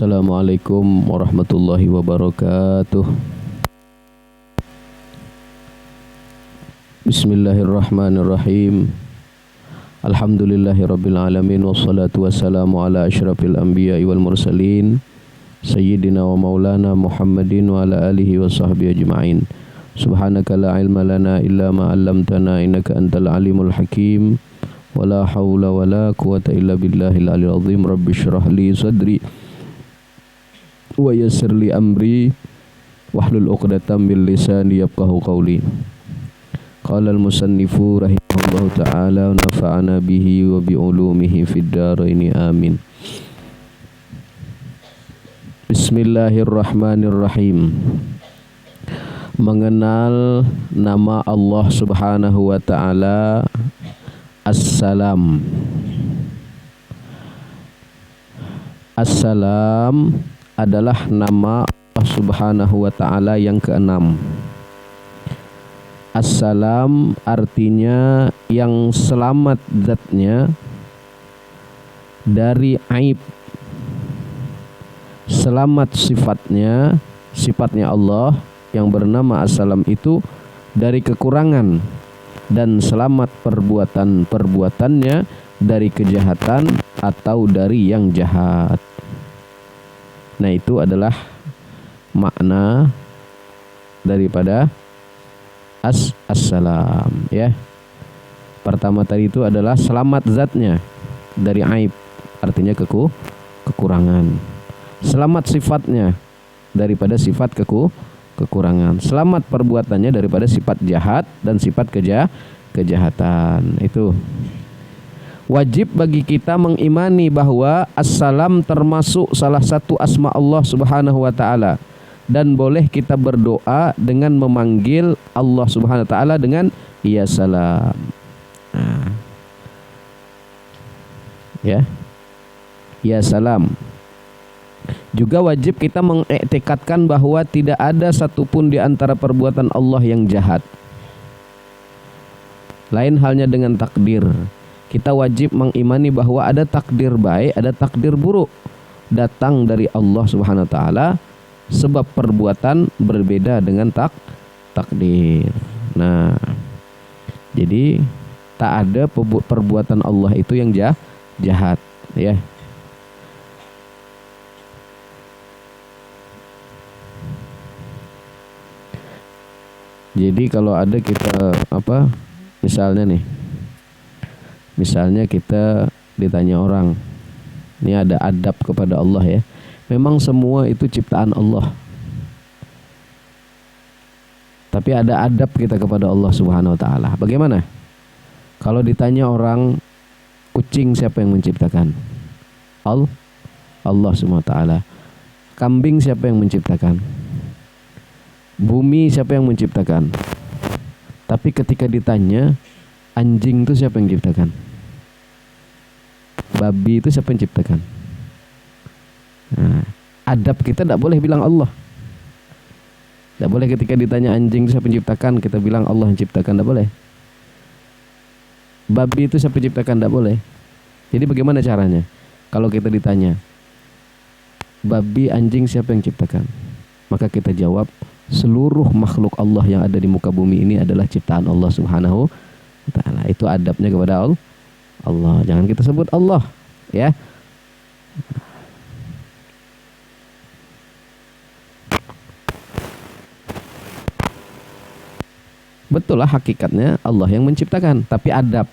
Assalamualaikum warahmatullahi wabarakatuh. Bismillahirrahmanirrahim. Alhamdulillahirabbil alamin wassalatu wassalamu ala asyrafil anbiya'i wal mursalin sayyidina wa maulana Muhammadin wa ala alihi wa sahbihi ajma'in. Subhanaka la ilma lana illa ma 'allamtana innaka antal alimul hakim. Wala haula wala quwata illa billahil aliyil azim. Rabbi shrah li sadri wa yassir li amri wahlul 'uqdatam min lisani yafqahu qawli. Qala al-musannifu rahimahullahu ta'ala wa nafa'ana bihi wa bi ulumihi fid dharaini amin. Bismillahirrahmanirrahim. Mengenal nama Allah Subhanahu wa ta'ala As-Salam. As-Salam adalah nama Allah Subhanahu wa ta'ala yang keenam. As-Salam artinya yang selamat zatnya dari aib. Selamat sifatnya, sifatnya Allah yang bernama As-Salam itu dari kekurangan. Dan selamat perbuatan-perbuatannya dari kejahatan atau dari yang jahat. Nah, itu adalah makna daripada As-Salam, ya. Pertama tadi itu adalah selamat zatnya dari aib, artinya kekurangan. Selamat sifatnya daripada sifat kekurangan. Selamat perbuatannya daripada sifat jahat dan sifat kejahatan. Itu wajib bagi kita mengimani bahwa As-Salam termasuk salah satu asma Allah Subhanahu wa ta'ala, dan boleh kita berdoa dengan memanggil Allah Subhanahu wa ta'ala dengan Ya Salam. Ya Salam. Juga wajib kita mengiktikadkan bahwa tidak ada satupun di antara perbuatan Allah yang jahat. Lain halnya dengan takdir. Kita wajib mengimani bahwa ada takdir baik, ada takdir buruk datang dari Allah Subhanahu wa ta'ala, sebab perbuatan berbeda dengan takdir. Nah, jadi tak ada perbuatan Allah itu yang jahat, ya. Jadi kalau ada kita misalnya kita ditanya orang, ini ada adab kepada Allah, ya. Memang semua itu ciptaan Allah, tapi ada adab kita kepada Allah Subhanahu wa ta'ala. Bagaimana? Kalau ditanya orang, kucing siapa yang menciptakan? Allah Subhanahu wa ta'ala. Kambing siapa yang menciptakan? Bumi siapa yang menciptakan? Tapi ketika ditanya, anjing itu siapa yang menciptakan? Babi itu siapa yang menciptakan? Nah, adab kita tidak boleh bilang Allah. Tidak boleh ketika ditanya anjing itu siapa yang menciptakan, kita bilang Allah yang menciptakan, tidak boleh. Babi itu siapa yang menciptakan, tidak boleh. Jadi bagaimana caranya? Kalau kita ditanya, babi, anjing siapa yang menciptakan? Maka kita jawab, seluruh makhluk Allah yang ada di muka bumi ini adalah ciptaan Allah Subhanahu wa ta'ala. Itu adabnya kepada Allah. Jangan kita sebut Allah, ya. Betul lah, hakikatnya Allah yang menciptakan, tapi adab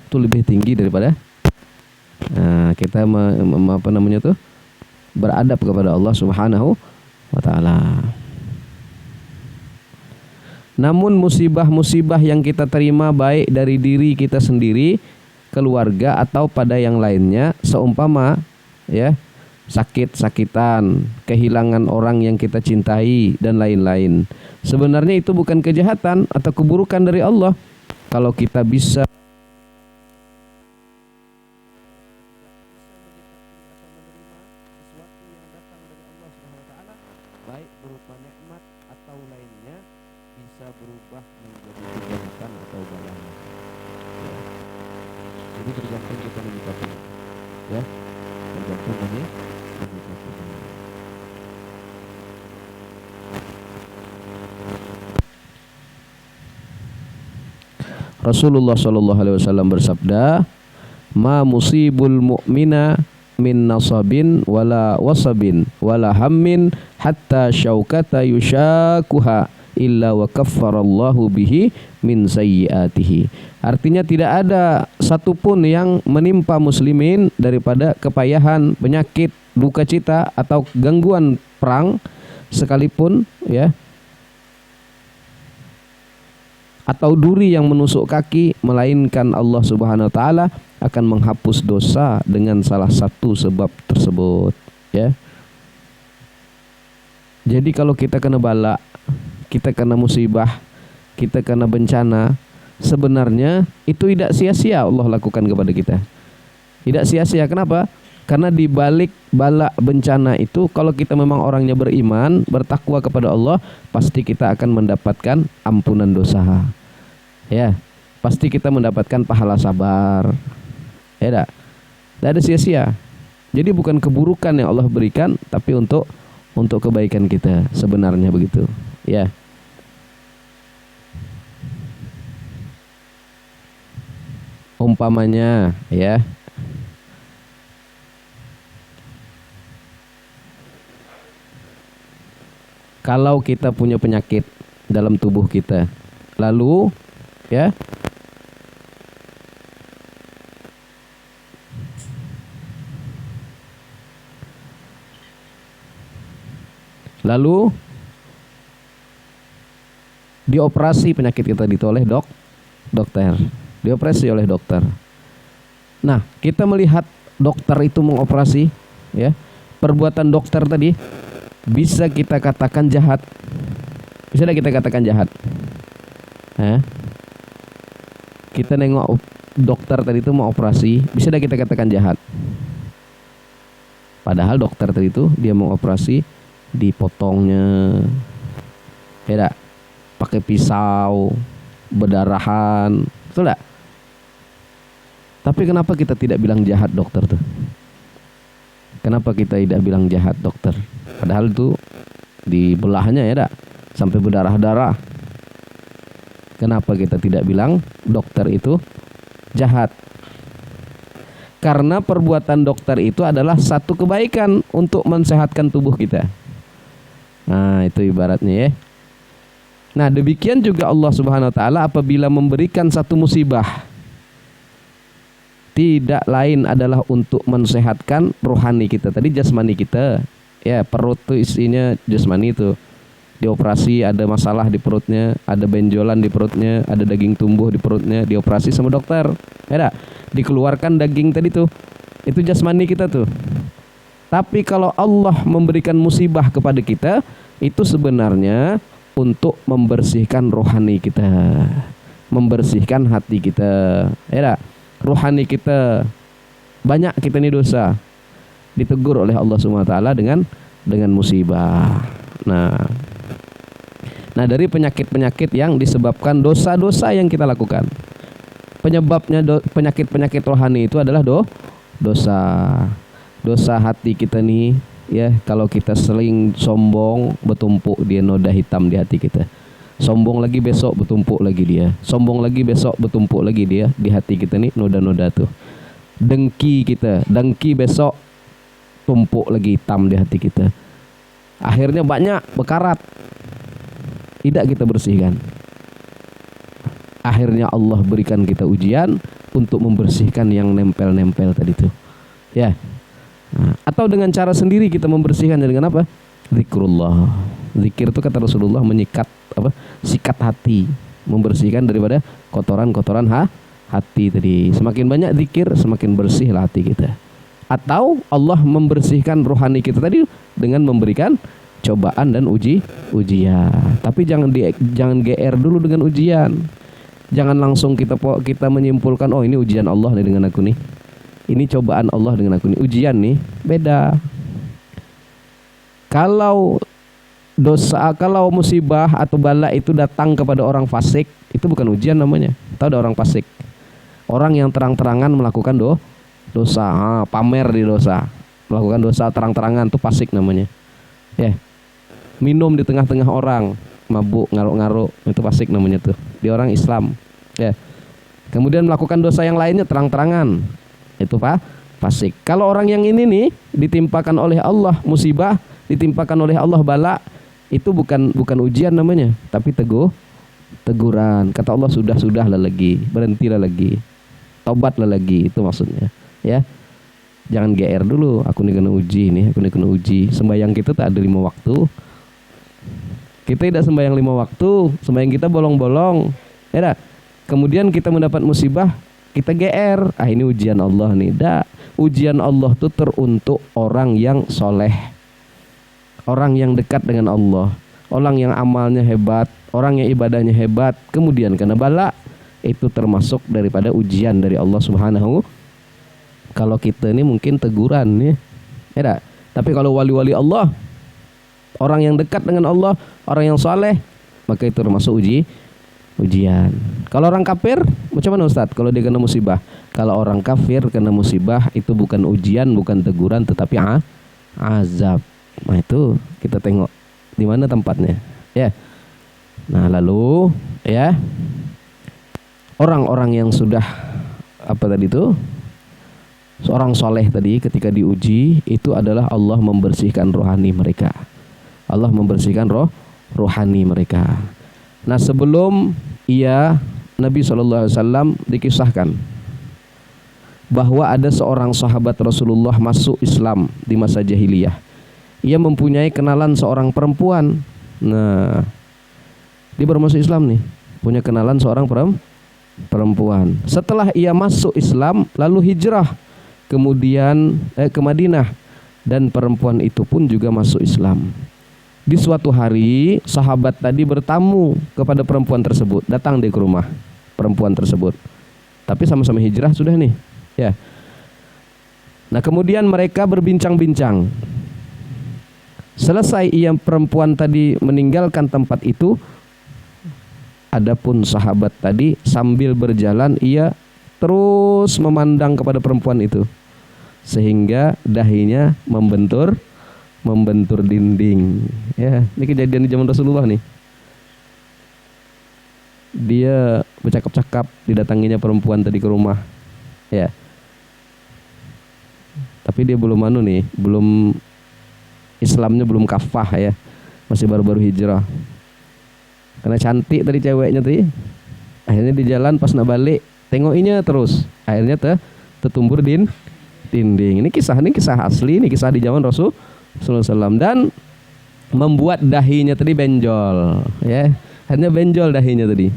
tuh lebih tinggi daripada kita beradab kepada Allah Subhanahu wa ta'ala. Namun musibah-musibah yang kita terima baik dari diri kita sendiri, keluarga atau pada yang lainnya, seumpama ya sakit-sakitan, kehilangan orang yang kita cintai dan lain-lain, sebenarnya itu bukan kejahatan atau keburukan dari Allah. Kalau kita bisa baik berupa nikmat atau lainnya, bisa berubah menjadi kejahatan atau balasan. Ya. Jadi tergantung kita menyikapi, ya, tergantung menyikapi. Rasulullah Shallallahu Alaihi Wasallam bersabda, ma musibul mu'mina min nasabin wala wasabin wala hammin hatta syaukata yushakuha illa wa kaffarallahu bihi min sayyiatihi. Artinya tidak ada satupun yang menimpa muslimin daripada kepayahan, penyakit, duka cita atau gangguan perang sekalipun, ya, atau duri yang menusuk kaki, melainkan Allah Subhanahu wa taala akan menghapus dosa dengan salah satu sebab tersebut, ya. Jadi kalau kita kena bala, kita kena musibah, kita kena bencana, sebenarnya itu tidak sia-sia Allah lakukan kepada kita. Tidak sia-sia. Kenapa? Karena di balik bala bencana itu, kalau kita memang orangnya beriman, bertakwa kepada Allah, pasti kita akan mendapatkan ampunan dosa. Ya, pasti kita mendapatkan pahala sabar. Ya, tidak ada sia-sia. Jadi bukan keburukan yang Allah berikan, tapi untuk kebaikan kita, sebenarnya begitu. Ya. Umpamanya, ya, kalau kita punya penyakit dalam tubuh kita, lalu, ya, lalu dioperasi penyakit kita itu oleh dokter, dioperasi oleh dokter. Nah, kita melihat dokter itu mengoperasi, ya, perbuatan dokter tadi bisa kita katakan jahat. Bisa kita katakan jahat. Kita nengok dokter tadi itu mau operasi, bisa kita katakan jahat. Padahal dokter tadi itu dia mau operasi, dipotongnya, ya, pakai pisau, berdarahan, betul tak? Tapi kenapa kita tidak bilang jahat dokter tuh? Kenapa kita tidak bilang jahat dokter? Padahal itu dibelahnya, ya tak? Sampai berdarah-darah. Kenapa kita tidak bilang dokter itu jahat? Karena perbuatan dokter itu adalah satu kebaikan untuk mensehatkan tubuh kita. Nah, itu ibaratnya, ya. Nah, demikian juga Allah Subhanahu wa taala apabila memberikan satu musibah, tidak lain adalah untuk mensehatkan rohani kita. Tadi jasmani kita, ya, perut tuh isinya jasmani itu. Dioperasi, ada masalah di perutnya, ada benjolan di perutnya, ada daging tumbuh di perutnya, dioperasi sama dokter, ya, dikeluarkan daging tadi tuh. Itu jasmani kita tuh. Tapi kalau Allah memberikan musibah kepada kita, itu sebenarnya untuk membersihkan rohani kita, membersihkan hati kita, ya. Rohani kita banyak, kita ini dosa, ditegur oleh Allah Subhanahu wa taala dengan musibah. Nah, dari penyakit-penyakit yang disebabkan dosa-dosa yang kita lakukan. Penyebabnya penyakit-penyakit rohani itu adalah dosa. Dosa hati kita nih, ya, kalau kita sering sombong, bertumpuk dia noda hitam di hati kita. Sombong lagi besok bertumpuk lagi dia. Sombong lagi besok bertumpuk lagi dia di hati kita nih, noda-noda tuh. Dengki kita, dengki besok tumpuk lagi hitam di hati kita. Akhirnya banyak bekarat, tidak kita bersihkan. Akhirnya Allah berikan kita ujian untuk membersihkan yang nempel-nempel tadi tuh, ya. Nah, atau dengan cara sendiri kita membersihkannya dengan apa? Zikrullah. Zikir itu kata Rasulullah menyikat sikat hati, membersihkan daripada kotoran-kotoran hati tadi. Semakin banyak zikir, semakin bersihlah hati kita. Atau Allah membersihkan rohani kita tadi dengan memberikan cobaan dan ujian. Tapi jangan GR dulu dengan ujian. Jangan langsung kita menyimpulkan, oh ini ujian Allah nih dengan aku nih. Ini cobaan Allah dengan aku nih. Ujian nih, beda. Kalau musibah atau bala itu datang kepada orang fasik, itu bukan ujian namanya. Tahu ada orang fasik? Orang yang terang-terangan melakukan dosa, pamer di dosa, melakukan dosa terang-terangan, itu fasik namanya. Ya. Minum di tengah-tengah orang, mabuk, ngaruk-ngaruk, itu fasik namanya tuh. Dia orang Islam. Ya. Kemudian melakukan dosa yang lainnya terang-terangan, itu fasik. Kalau orang yang ini nih ditimpakan oleh Allah musibah, ditimpakan oleh Allah bala, itu bukan ujian namanya, tapi teguran. Kata Allah, sudahlah lagi, berhentilah lagi, tobatlah lagi, itu maksudnya. Ya, jangan GR dulu. Aku nih kena uji nih, aku nih kena uji. Sembahyang kita tak ada 5 waktu. Kita tidak sembahyang 5 waktu, sembahyang kita bolong-bolong. Ya dah. Kemudian kita mendapat musibah, kita GR. Ah, ini ujian Allah nih. Dah. Ujian Allah itu teruntuk orang yang soleh, orang yang dekat dengan Allah, orang yang amalnya hebat, orang yang ibadahnya hebat. Kemudian kena bala, itu termasuk daripada ujian dari Allah Subhanahu. Kalau kita ini mungkin teguran ya. Tapi kalau wali-wali Allah, orang yang dekat dengan Allah, orang yang saleh, maka itu termasuk ujian. Kalau orang kafir, macam mana Ustaz? Kalau dia kena musibah, kalau orang kafir kena musibah itu bukan ujian, bukan teguran, tetapi azab. Nah itu kita tengok di mana tempatnya, ya. Nah lalu ya, orang-orang yang sudah apa tadi itu, seorang soleh tadi ketika diuji itu adalah Allah membersihkan rohani mereka. Allah membersihkan rohani mereka. Nah sebelum Nabi SAW dikisahkan bahwa ada seorang sahabat Rasulullah masuk Islam di masa jahiliyah. Ia mempunyai kenalan seorang perempuan. Nah, dia baru masuk Islam nih, punya kenalan seorang perempuan. Setelah ia masuk Islam, lalu hijrah kemudian ke Madinah, dan perempuan itu pun juga masuk Islam. Di suatu hari sahabat tadi bertamu kepada perempuan tersebut, datang dia ke rumah perempuan tersebut. Tapi sama-sama hijrah sudah nih, ya. Nah, kemudian mereka berbincang-bincang. Selesai perempuan tadi meninggalkan tempat itu, adapun sahabat tadi sambil berjalan ia terus memandang kepada perempuan itu, sehingga dahinya membentur dinding. Ya, ini kejadian di zaman Rasulullah nih. Dia bercakap-cakap, didatanginya perempuan tadi ke rumah. Ya. Tapi dia belum belum Islamnya belum kafah ya. Masih baru-baru hijrah. Karena cantik tadi ceweknya tadi. Akhirnya di jalan pas nak balik, tengokinya terus. Akhirnya tertumbur dinding. Ini kisah asli, ini kisah di zaman Rasulullah SAW, dan membuat dahinya tadi benjol, ya. Akhirnya benjol dahinya tadi,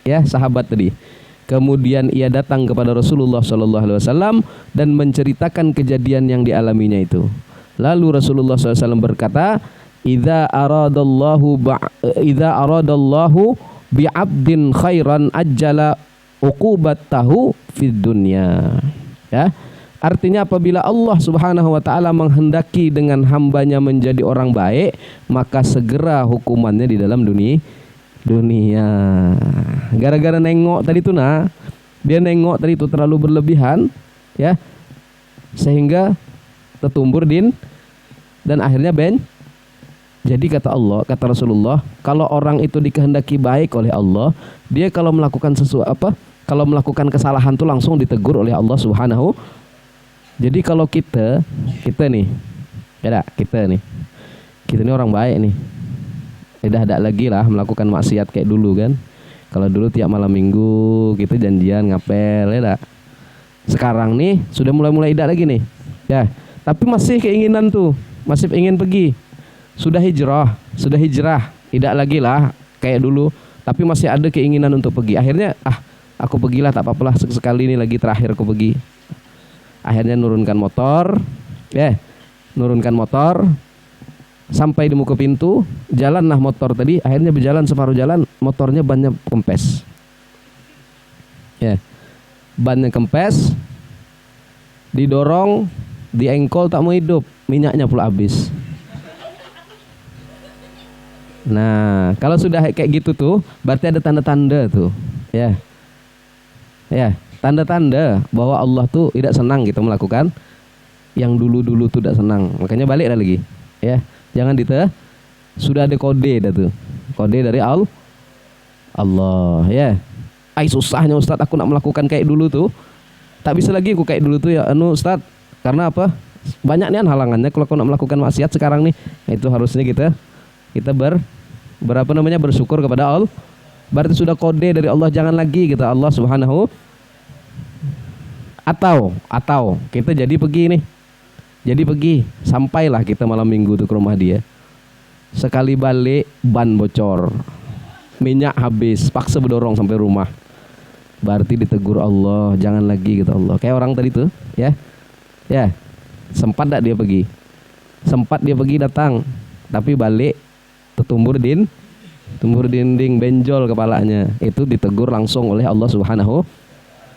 ya, sahabat tadi. Kemudian ia datang kepada Rasulullah SAW dan menceritakan kejadian yang dialaminya itu. Lalu Rasulullah SAW berkata, "Idza aradallahu bi'abdin khairan ajjala uqubatahu fid dunya." Ya. Artinya apabila Allah Subhanahu wa taala menghendaki dengan hambanya menjadi orang baik, maka segera hukumannya di dalam dunia. Gara-gara nengok tadi itu dia nengok tadi itu terlalu berlebihan, ya. Sehingga tertumbur dan akhirnya jadi kata Rasulullah, kalau orang itu dikehendaki baik oleh Allah, dia kalau melakukan kalau melakukan kesalahan tuh langsung ditegur oleh Allah Subhanahu. Jadi kalau kita nih, kita nih orang baik nih. Tidak ada lagi lah melakukan maksiat kayak dulu kan. Kalau dulu tiap malam minggu kita janjian ngapel, ya. Sekarang nih sudah mulai tidak lagi nih. Ya, tapi masih keinginan tuh, masih ingin pergi. Sudah hijrah, tidak lagi lah kayak dulu, tapi masih ada keinginan untuk pergi. Akhirnya aku pergilah, tak apa-apalah, sekali ini lagi terakhir aku pergi. Akhirnya nurunkan motor, sampai di muka pintu, jalanlah motor tadi. Akhirnya berjalan separuh jalan, motornya bannya kempes. Ya, bannya kempes, didorong, diengkol tak mau hidup, minyaknya pula habis. Nah, kalau sudah kayak gitu tuh, berarti ada tanda-tanda tuh, ya. Tanda-tanda bahwa Allah tuh tidak senang kita melakukan yang dulu-dulu tuh tidak senang. Makanya balik lagi, ya. Jangan sudah ada kode dah tuh. Kode dari Allah, ya. Ai susahnya Ustaz, aku nak melakukan kayak dulu tuh. Tak bisa lagi aku kayak dulu tuh ya Ustaz. Karena apa? Banyak nih halangannya kalau aku nak melakukan maksiat sekarang nih. Nah, itu harusnya kita berapa namanya bersyukur kepada Allah. Berarti sudah kode dari Allah, jangan lagi kita Allah Subhanahu. Atau kita jadi pergi nih. Jadi pergi, sampailah kita malam minggu tuh ke rumah dia. Sekali balik ban bocor. Minyak habis, paksa berdorong sampai rumah. Berarti ditegur Allah, jangan lagi kata Allah. Kayak orang tadi tuh, ya. Ya. Sempat tak dia pergi? Sempat dia pergi datang, tapi balik tertumbur dinding, benjol kepalanya. Itu ditegur langsung oleh Allah Subhanahu.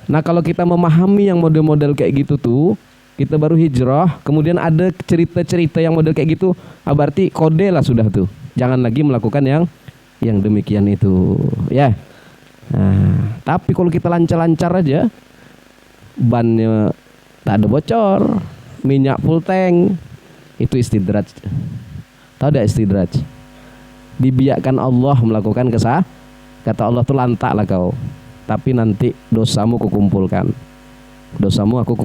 Nah, kalau kita memahami yang model-model kayak gitu tuh, kita baru hijrah, kemudian ada cerita-cerita yang model kayak gitu, berarti kode lah sudah tuh. Jangan lagi melakukan yang demikian itu, ya. Nah, tapi kalau kita lancar-lancar aja, bannya tak ada bocor, minyak full tank, itu istidraj. Tahu tidak istidraj? Dibiarkan Allah melakukan kesalahan. Kata Allah tuh lantaklah kau, tapi nanti dosamu kukumpulkan. Dosamu aku